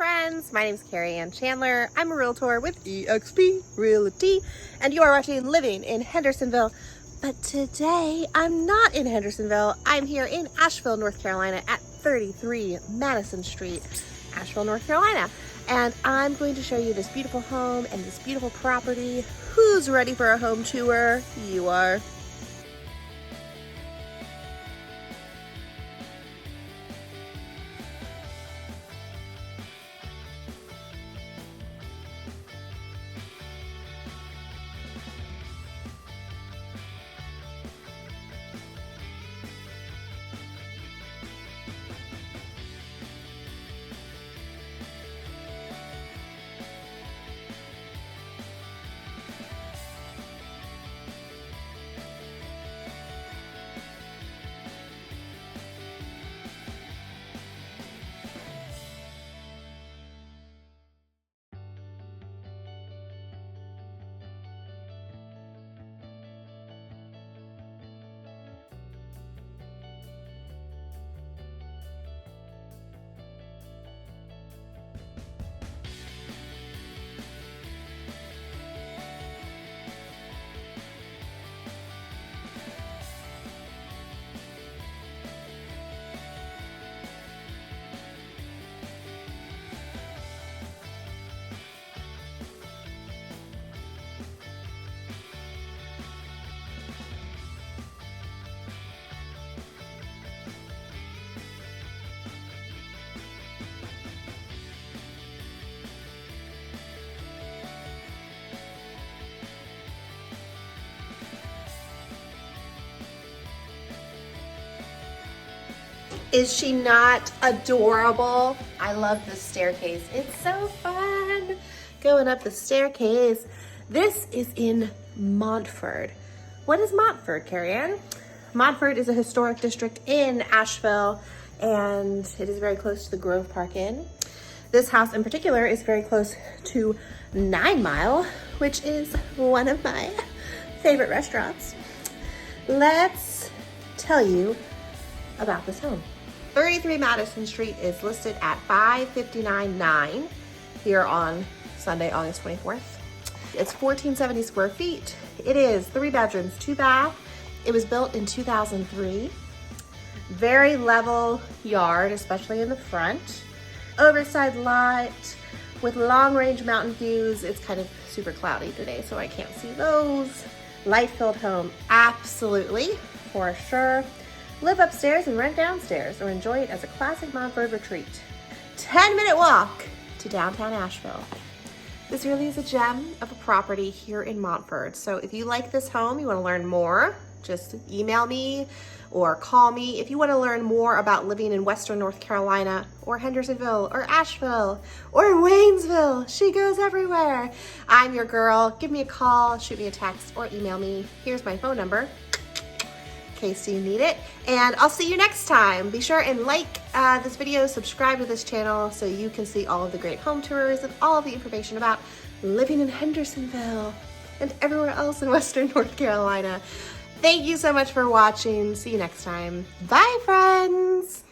friends, my name is Carrie and Chandler. I'm a realtor with EXP Realty, and you are watching Living in Hendersonville. But today, I'm not in Hendersonville. I'm here in Asheville, North Carolina at 33 Madison Street, Asheville, North Carolina. And I'm going to show you this beautiful home and this beautiful property. Who's ready for a home tour? You are. Is she not adorable? I love this staircase. It's so fun going up the staircase. This is in Montford. What is Montford, Carrie Ann? Montford is a historic district in Asheville, and it is very close to the Grove Park Inn. This house in particular is very close to 9 Mile, which is one of my favorite restaurants. Let's tell you about this home. 33 Madison Street is listed at $559,900 here on Sunday, August 24th. It's 1,470 square feet. It is 3 bedrooms, 2 bath. It was built in 2003. Very level yard, especially in the front. Oversized lot with long range mountain views. It's kind of super cloudy today, so I can't see those. Light-filled home, absolutely, for sure. Live upstairs and rent downstairs, or enjoy it as a classic Montford retreat. 10-minute walk to downtown Asheville. This really is a gem of a property here in Montford. So if you like this home, you want to learn more, just email me or call me. If you want to learn more about living in Western North Carolina or Hendersonville or Asheville or Waynesville, she goes everywhere. I'm your girl. Give me a call, shoot me a text, or email me. Here's my phone number, case you need it, and I'll see you next time. Be sure and like this video, subscribe to this channel so you can see all of the great home tours and all of the information about living in Hendersonville and everywhere else in Western North Carolina. Thank you so much for watching. See you next time. Bye, friends.